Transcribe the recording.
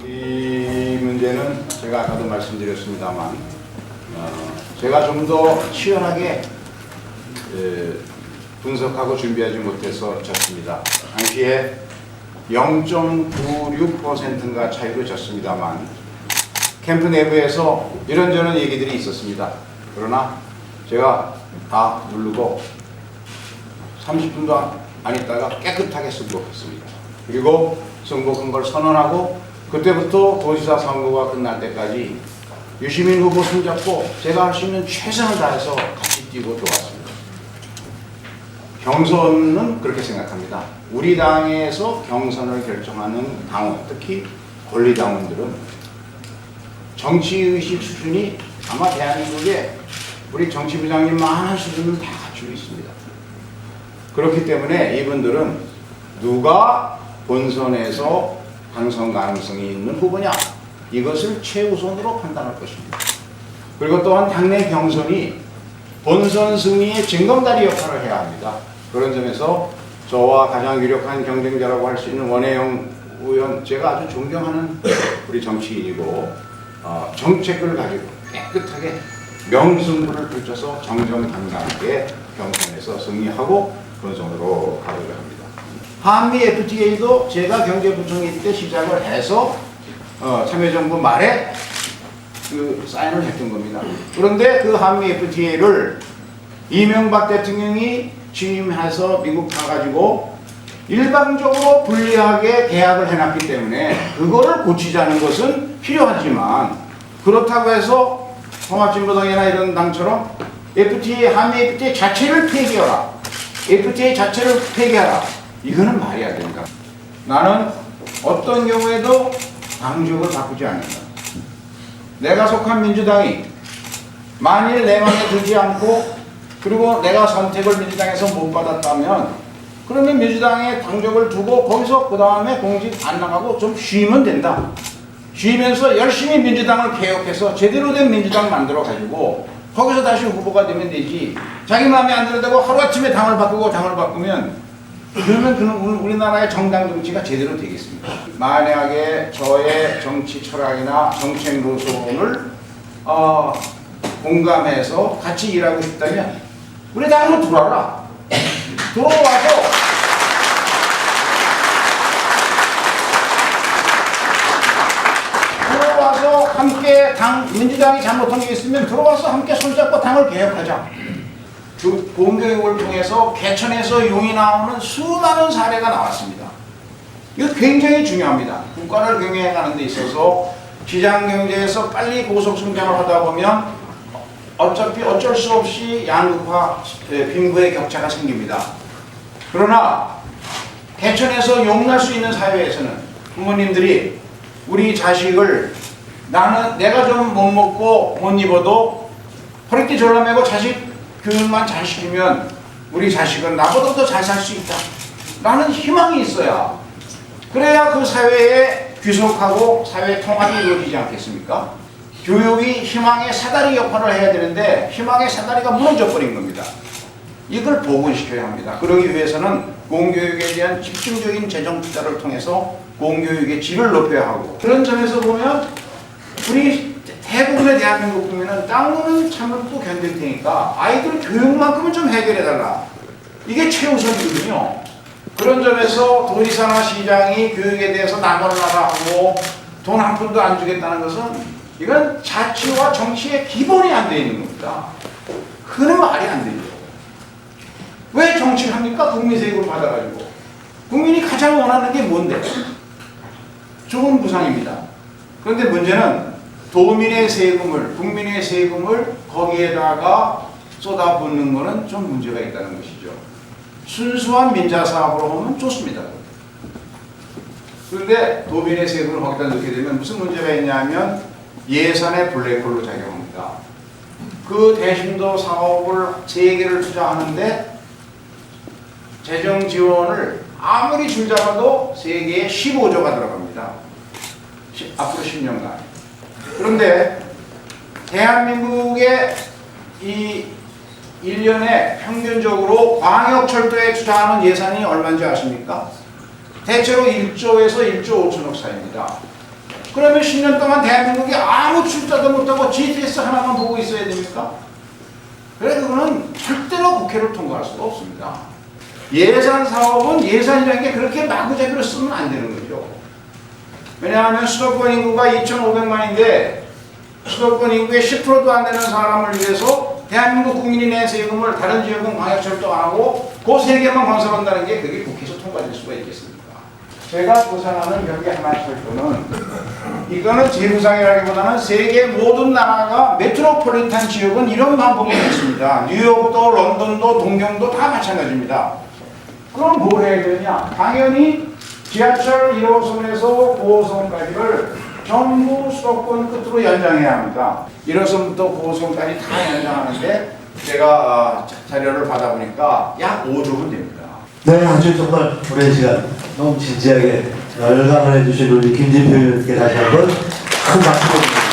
이 문제는 제가 아까도 말씀드렸습니다만 제가 좀 더 치열하게 분석하고 준비하지 못해서 졌습니다. 당시에 0.96%인가 차이로 졌습니다만 캠프 내부에서 이런저런 얘기들이 있었습니다. 그러나 제가 다 누르고 30분도 안 있다가 깨끗하게 승복했습니다. 그리고 승복한 걸 선언하고 그때부터 도지사 선거가 끝날 때까지 유시민 후보 손잡고 제가 할 수 있는 최선을 다해서 같이 뛰고 들어왔습니다. 경선은 그렇게 생각합니다. 우리 당에서 경선을 결정하는 당원, 특히 권리당원들은 정치의식 수준이 아마 대한민국에 우리 정치부장님만 한 수준은 다 갖추고 있습니다. 그렇기 때문에 이분들은 누가 본선에서 당선 가능성이 있는 후보냐, 이것을 최우선으로 판단할 것입니다. 그리고 또한 당내 경선이 본선 승리의 징검다리 역할을 해야 합니다. 그런 점에서 저와 가장 유력한 경쟁자라고 할 수 있는 원혜영 의원, 제가 아주 존경하는 우리 정치인이고 정책을 가지고 깨끗하게 명승부를 펼쳐서 정정당당하게 경선에서 승리하고 본선으로 가고자 합니다. 한미 FTA도 제가 경제부총리 때 시작을 해서 참여정부 말에 그 사인을 했던 겁니다. 그런데 그 한미 FTA를 이명박 대통령이 취임해서 미국 가가지고 일방적으로 불리하게 계약을 해놨기 때문에 그거를 고치자는 것은 필요하지만, 그렇다고 해서 통합진보당이나 이런 당처럼 FTA, 한미 FTA 자체를 폐기하라, FTA 자체를 폐기하라, 이거는 말이 안 됩니다. 나는 어떤 경우에도 당적을 바꾸지 않는다. 내가 속한 민주당이 만일 내 맘에 들지 않고 그리고 내가 선택을 민주당에서 못 받았다면 그러면 민주당의 당적을 두고 거기서 그 다음에 공직 안 나가고 좀 쉬면 된다. 쉬면서 열심히 민주당을 개혁해서 제대로 된 민주당 만들어 가지고 거기서 다시 후보가 되면 되지. 자기 마음에 안 들어도 하루아침에 당을 바꾸면 그러면 우리나라의 정당 정치가 제대로 되겠습니다. 만약에 저의 정치 철학이나 정책 노선을 공감해서 같이 일하고 싶다면 우리 당으로 들어와라. 들어와서 함께 민주당이 잘못한 게 있으면 들어와서 함께 손잡고 당을 개혁하자. 그 공교육을 통해서 개천에서 용이 나오는 수많은 사례가 나왔습니다. 이거 굉장히 중요합니다. 국가를 경영하는 데 있어서 시장 경제에서 빨리 고속 성장을 하다 보면 어차피 어쩔 수 없이 양극화, 빈부의 격차가 생깁니다. 그러나 개천에서 용날 수 있는 사회에서는 부모님들이 우리 자식을 내가 좀 못 먹고 못 입어도 허리띠 졸라매고 자식 교육만 잘 시키면 우리 자식은 나보다 더 잘 살 수 있다 라는 희망이 있어야, 그래야 그 사회에 귀속하고 사회 통합이 이루어지지 않겠습니까? 교육이 희망의 사다리 역할을 해야 되는데 희망의 사다리가 무너져 버린 겁니다. 이걸 복원시켜야 합니다. 그러기 위해서는 공교육에 대한 집중적인 재정 투자를 통해서 공교육의 질을 높여야 하고, 그런 점에서 보면 우리 대부분의 대한민국 국민은 땅은 참고 견딜 테니까 아이들 교육만큼은 좀 해결해달라, 이게 최우선이거든요. 그런 점에서 도지사나 시장이 교육에 대해서 나가라 하고 돈 한 푼도 안 주겠다는 것은 이건 자치와 정치의 기본이 안 돼 있는 겁니다. 그는 말이 안 되죠. 왜 정치를 합니까? 국민 세금을 받아가지고. 국민이 가장 원하는 게 뭔데? 좋은 부상입니다. 그런데 문제는 도민의 세금을, 국민의 세금을 거기에다가 쏟아붓는 거는 좀 문제가 있다는 것이죠. 순수한 민자사업으로 보면 좋습니다. 그런데 도민의 세금을 거기다 넣게 되면 무슨 문제가 있냐면 예산의 블랙홀로 작용합니다. 그 대심도 사업을 3개를 투자하는데 재정 지원을 아무리 줄잡아도 3개에 15조가 들어갑니다. 앞으로 10년간. 그런데 대한민국의 이 1년에 평균적으로 광역철도에 투자하는 예산이 얼마인지 아십니까? 대체로 1조에서 1조 5천억 사이입니다. 그러면 10년 동안 대한민국이 아무 출자도 못하고 GTS 하나만 보고 있어야 됩니까? 그래 그거는 절대로 국회를 통과할 수가 없습니다. 예산 사업은 예산이라는 게 그렇게 마구잡이로 쓰면 안 되는 거죠. 왜냐하면 수도권 인구가 2,500만인데 수도권 인구의 10%도 안 되는 사람을 위해서 대한민국 국민이 낸 세금을 다른 지역은 광역철도 안 하고 그 세 개만 건설한다는 게 그게 국회에서 통과될 수가 있겠습니까? 제가 조사하는 경기 하나철도는 이거는 재무상이라기보다는 세계 모든 나라가 메트로폴리탄 지역은 이런 방법이 있습니다. 뉴욕도 런던도 동경도 다 마찬가지입니다. 그럼 뭘 해야 되느냐? 당연히 지하철 1호선에서 9호선까지를 전부 수도권 끝으로 연장해야 합니다. 1호선부터 9호선까지 다 연장하는데 제가 자료를 받아보니까 약 5조는 됩니다. 네, 아주 정말 오랜 시간 너무 진지하게 열강을 해주신 우리 김진표 의원님께 다시 한번 큰 박수 드립니다.